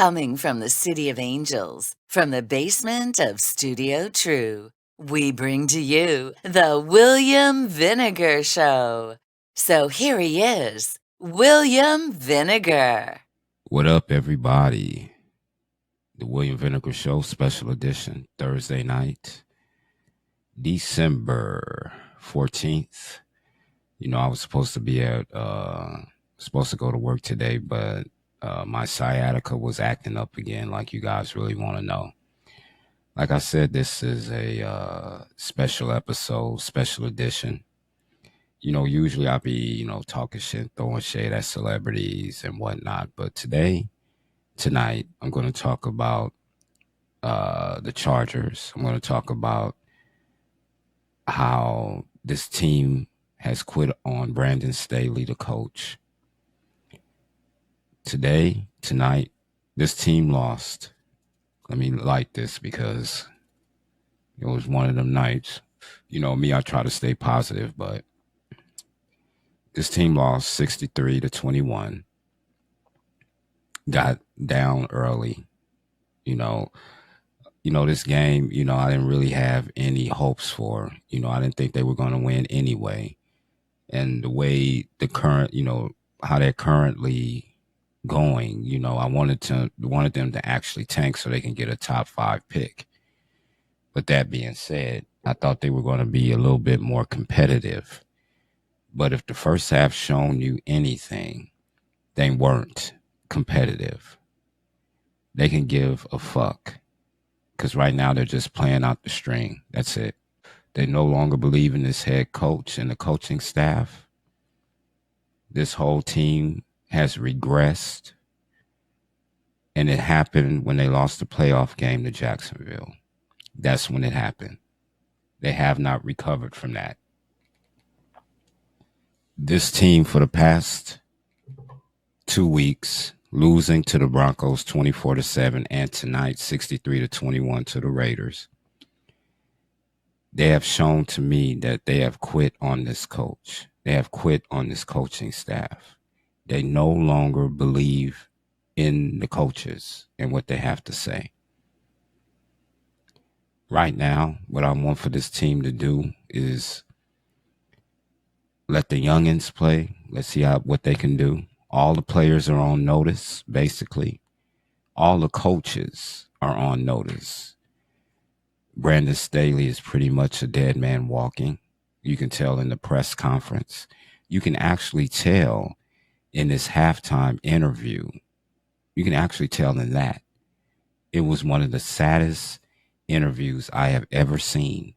Coming from the City of Angels, from the basement of Studio True, we bring to you the William Vinegar Show. So here he is, William Vinegar. What up, everybody? The William Vinegar Show, special edition, Thursday night, December 14th. I was supposed to supposed to go to work today, but my sciatica was acting up again, like you guys really want to know. Like I said, this is a special episode, special edition. Usually I'll be, talking shit, throwing shade at celebrities and whatnot, but tonight, I'm going to talk about the Chargers. I'm going to talk about how this team has quit on Brandon Staley, the coach. Tonight, this team lost. Let me light this because it was one of them nights. Me, I try to stay positive, but this team lost 63-21. Got down early. This game, I didn't really have any hopes for. I didn't think they were going to win anyway. And the way how they're currently going, I wanted them to actually tank so they can get a top 5 pick. But that being said, I thought they were going to be a little bit more competitive. But if the first half shown you anything, they weren't competitive. They can give a fuck. Because right now they're just playing out the string. That's it. They no longer believe in this head coach and the coaching staff. This whole team has regressed. And it happened when they lost the playoff game to Jacksonville. That's when it happened. They have not recovered from that. This team for the past 2 weeks, losing to the Broncos 24-7 and tonight 63-21 to the Raiders. They have shown to me that they have quit on this coach. They have quit on this coaching staff. They no longer believe in the coaches and what they have to say. Right now, what I want for this team to do is let the youngins play. Let's see what they can do. All the players are on notice, basically. All the coaches are on notice. Brandon Staley is pretty much a dead man walking. You can tell in the press conference. You can actually tell in this halftime interview. You can actually tell in that. It was one of the saddest interviews I have ever seen.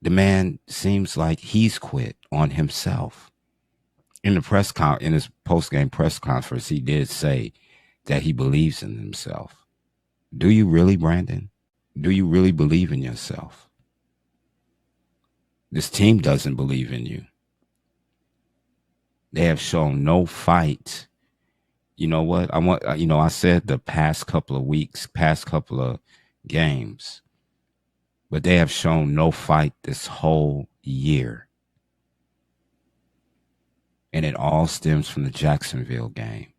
The man seems like he's quit on himself. In his post-game press conference, he did say that he believes in himself. Do you really, Brandon? Do you really believe in yourself? This team doesn't believe in you. They have shown no fight. You know what? I said the past couple of weeks, past couple of games, but they have shown no fight this whole year. And it all stems from the Jacksonville game.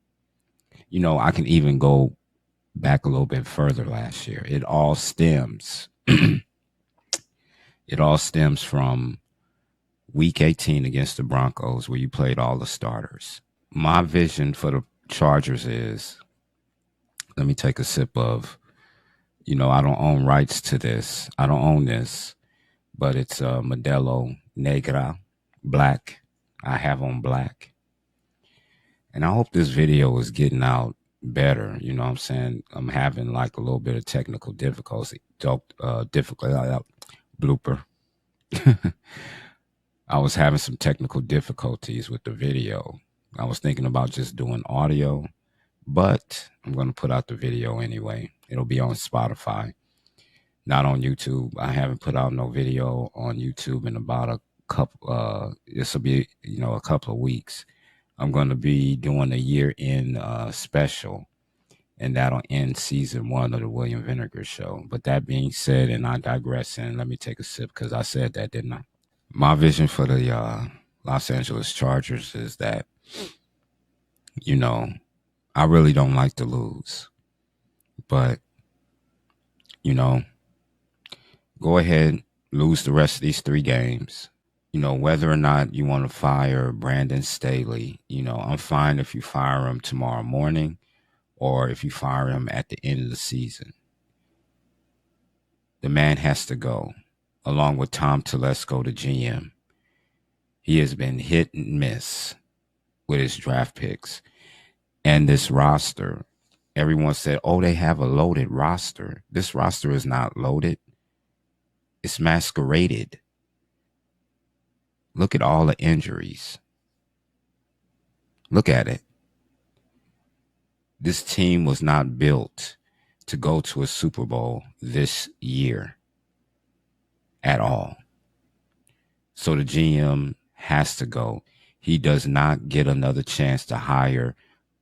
I can even go back a little bit further last year. It all stems from week 18 against the Broncos, where you played all the starters. My vision for the Chargers is, let me take a sip of, I don't own rights to this. I don't own this, but it's Modelo Negra, black. I have on black. And I hope this video is getting out better. You know what I'm saying? I'm having like a little bit of technical difficulty. Blooper. I was having some technical difficulties with the video. I was thinking about just doing audio, but I'm going to put out the video anyway. It'll be on Spotify, not on YouTube. I haven't put out no video on YouTube in about a couple, this will be, a couple of weeks. I'm going to be doing a year-end special, and that'll end season 1 of the William Vinegar Show. But that being said, and I digress, and let me take a sip because I said that, didn't I? My vision for the Los Angeles Chargers is that, I really don't like to lose. But, go ahead, lose the rest of these 3 games. Whether or not you want to fire Brandon Staley, I'm fine if you fire him tomorrow morning or if you fire him at the end of the season. The man has to go, along with Tom Telesco, the GM. He has been hit and miss with his draft picks and this roster. Everyone said, oh, they have a loaded roster. This roster is not loaded. It's masqueraded. Look at all the injuries. Look at it. This team was not built to go to a Super Bowl this year at all. So the GM has to go. He does not get another chance to hire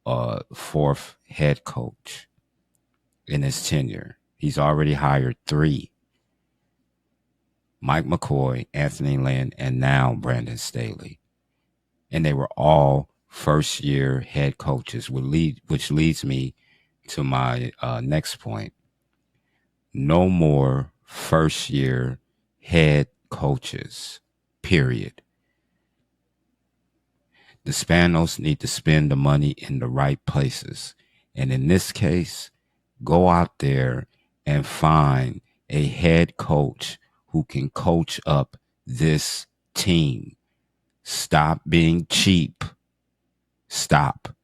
a 4th head coach in his tenure. He's already hired 3. Mike McCoy, Anthony Lynn, and now Brandon Staley. And they were all first-year head coaches, which leads me to my next point. No more first-year head coaches, period. The Spanos need to spend the money in the right places. And in this case, go out there and find a head coach who can coach up this team. Stop being cheap. Stop.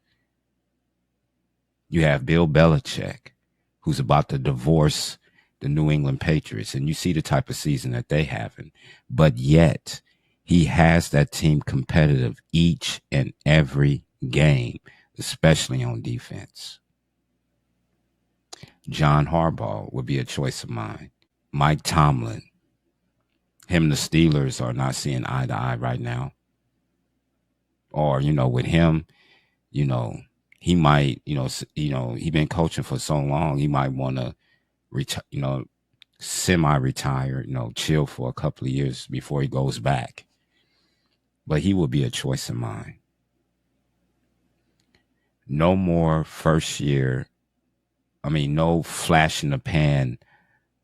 You have Bill Belichick, who's about to divorce the New England Patriots, and you see the type of season that they having. But yet, he has that team competitive each and every game, especially on defense. John Harbaugh would be a choice of mine. Mike Tomlin. Him and the Steelers are not seeing eye to eye right now. Or, with him, he might, he been coaching for so long, he might want to, semi-retire, chill for a couple of years before he goes back. But he would be a choice of mine. No more no flash in the pan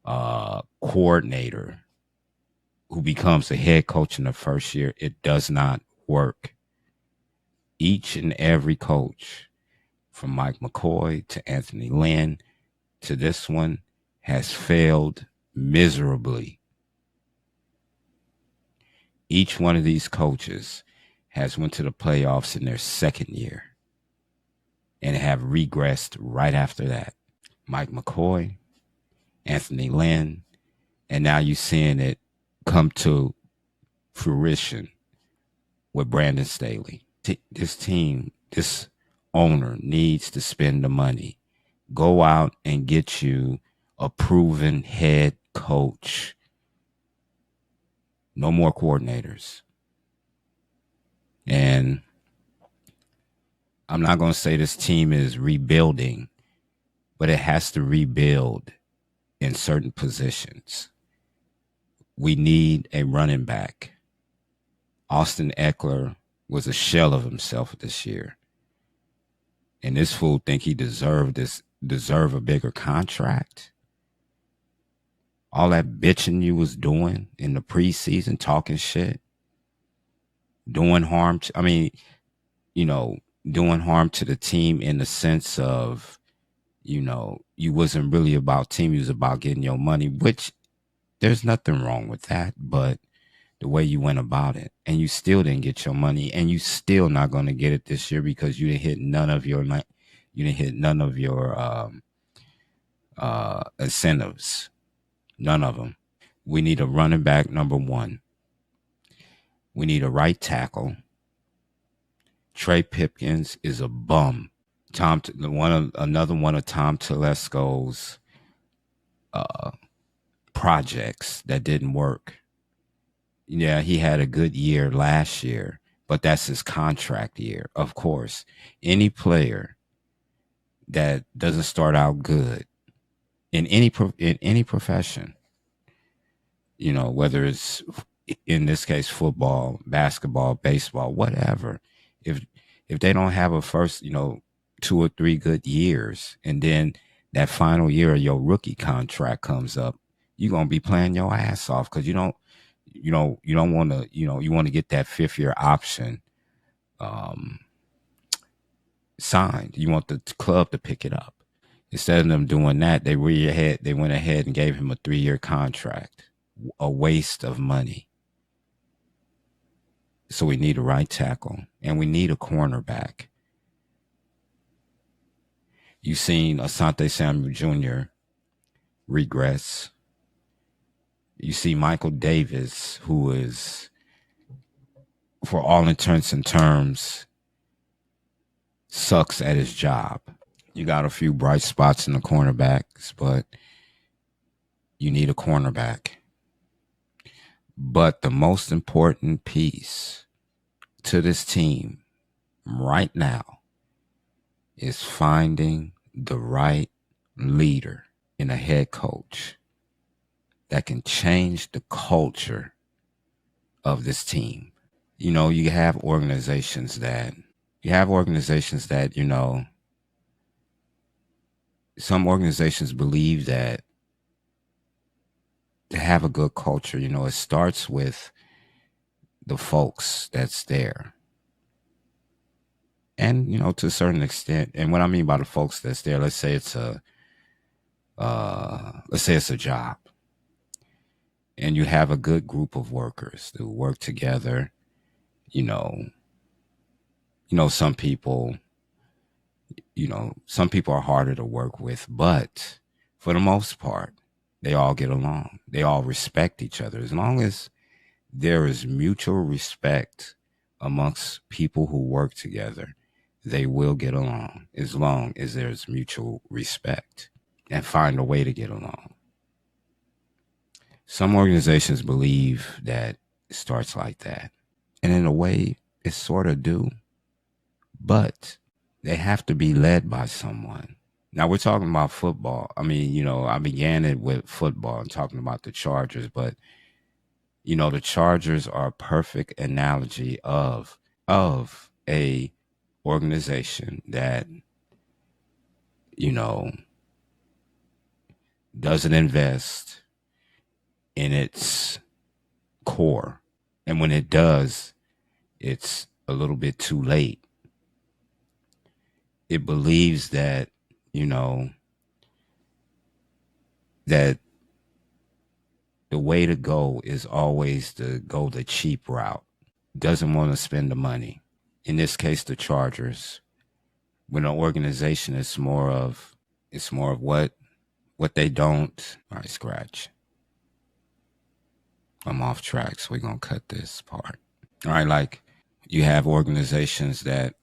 coordinator who becomes a head coach in the first year. It does not work. Each and every coach, from Mike McCoy to Anthony Lynn to this one, has failed miserably. Each one of these coaches has went to the playoffs in their second year and have regressed right after that. Mike McCoy, Anthony Lynn, and now you're seeing it come to fruition with Brandon Staley. This team, this owner needs to spend the money. Go out and get you a proven head coach. No more coordinators. And I'm not going to say this team is rebuilding, but it has to rebuild in certain positions. We need a running back. Austin Eckler was a shell of himself this year. And this fool think he deserve a bigger contract. All that bitching you was doing in the preseason, talking shit, doing harm. Doing harm to the team in the sense of, you wasn't really about team. You was about getting your money, which there's nothing wrong with that. But the way you went about it, and you still didn't get your money, and you still not going to get it this year because you didn't hit none of your incentives. None of them. We need a running back, number 1. We need a right tackle. Trey Pipkins is a bum. Another one of Tom Telesco's projects that didn't work. Yeah, he had a good year last year, but that's his contract year. Of course, any player that doesn't start out good in any profession, whether it's in this case football, basketball, baseball, whatever, if they don't have a first, 2 or 3 good years, and then that final year of your rookie contract comes up, you're gonna be playing your ass off because you don't want to, you want to get that 5th-year option signed. You want the club to pick it up. Instead of them doing that, they went ahead and gave him a 3-year contract. A waste of money. So we need a right tackle, and we need a cornerback. You've seen Asante Samuel Jr. regress. You see Michael Davis, who is, for all intents and terms, sucks at his job. You got a few bright spots in the cornerbacks, but you need a cornerback. But the most important piece to this team right now is finding the right leader in a head coach that can change the culture of this team. You have organizations that, some organizations believe that to have a good culture, it starts with the folks that's there. And, to a certain extent, and what I mean by the folks that's there, let's say it's a job, and you have a good group of workers who work together. Some people are harder to work with, but for the most part, they all get along. They all respect each other. As long as there is mutual respect amongst people who work together, they will get along, as long as there's mutual respect, and find a way to get along. Some organizations believe that it starts like that. And in a way, it sort of do. But they have to be led by someone. Now, we're talking about football. I mean, I began it with football and talking about the Chargers, but, the Chargers are a perfect analogy of a organization that, doesn't invest in its core. And when it does, it's a little bit too late. It believes that, that the way to go is always to go the cheap route. Doesn't want to spend the money. In this case, the Chargers. When an organization is more of what they don't. All right, scratch. I'm off track, so we're going to cut this part. All right, like you have organizations that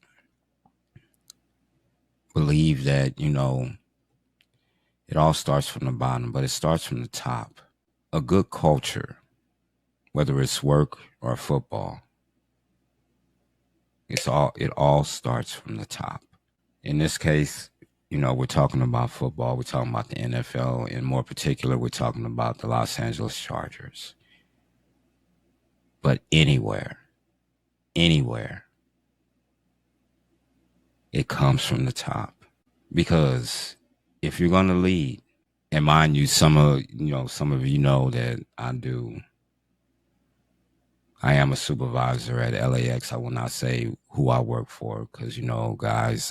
believe that, it all starts from the bottom, but it starts from the top. A good culture, whether it's work or football, it all starts from the top. In this case, we're talking about football. We're talking about the NFL. In more particular, we're talking about the Los Angeles Chargers. But anywhere, it comes from the top. Because if you're going to lead, and mind you, some of you know that I am a supervisor at LAX. I will not say who I work for because, guys,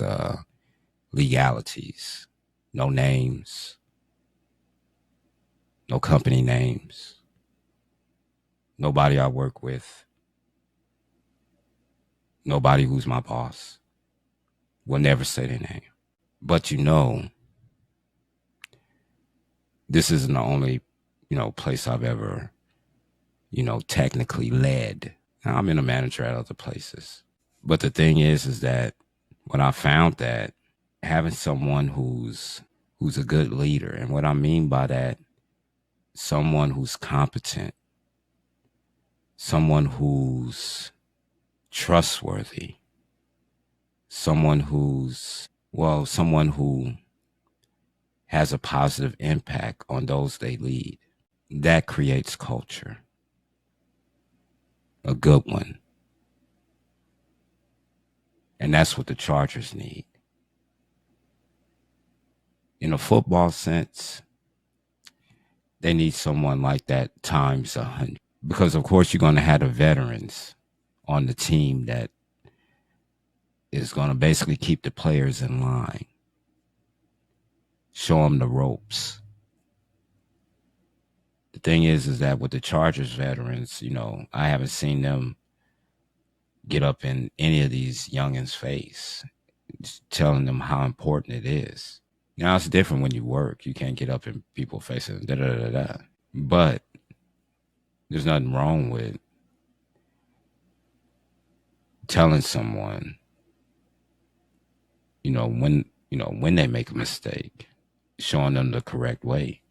legalities, no names, no company names, nobody I work with, nobody who's my boss will never say their name. But this isn't the only, place I've ever, technically led. Now, I'm been a manager at other places. But the thing is that when I found that having someone who's a good leader, and what I mean by that, someone who's competent, someone who's trustworthy, someone who has a positive impact on those they lead, that creates culture. A good one. And that's what the Chargers need. In a football sense, they need someone like that times 100. Because, of course, you're going to have the veterans on the team that is going to basically keep the players in line, show them the ropes. The thing is that with the Chargers veterans, I haven't seen them get up in any of these youngins' face, just telling them how important it is. It's different when you work. You can't get up in people's faces, da da da da. But there's nothing wrong with telling someone, when they make a mistake, showing them the correct way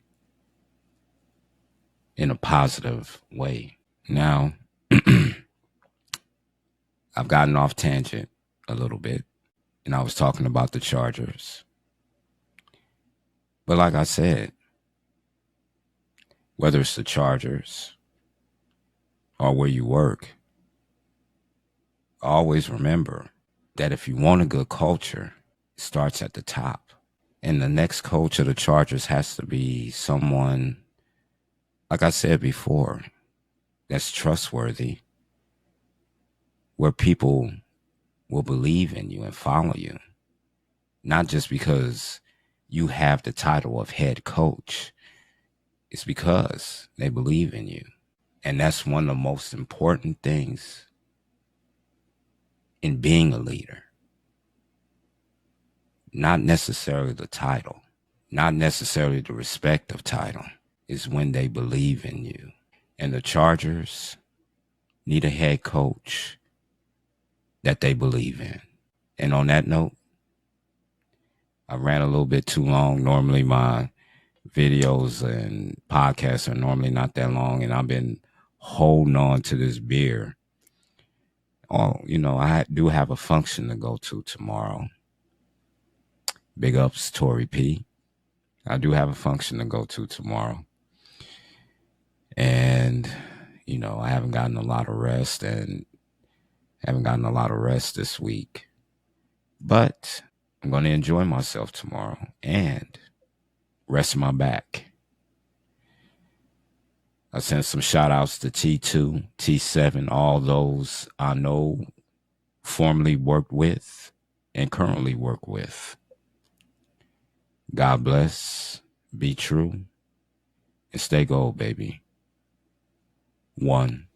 in a positive way. Now, I've gotten off tangent a little bit, and I was talking about the Chargers. But like I said, whether it's the Chargers or where you work, always remember that if you want a good culture, it starts at the top. And the next coach of the Chargers has to be someone, like I said before, that's trustworthy, where people will believe in you and follow you. Not just because you have the title of head coach. It's because they believe in you. And that's one of the most important things in being a leader. Not necessarily the title, not necessarily the respect of title, is when they believe in you. And the Chargers need a head coach that they believe in. And on that note, I ran a little bit too long. Normally my videos and podcasts are normally not that long, and I've been holding on to this beer. I do have a function to go to tomorrow. Big ups, Tory P. I do have a function to go to tomorrow. And, I haven't gotten a lot of rest this week. But I'm going to enjoy myself tomorrow and rest my back. I sent some shout outs to T2, T7, all those I know formerly worked with and currently work with. God bless, be true, and stay gold, baby. 1.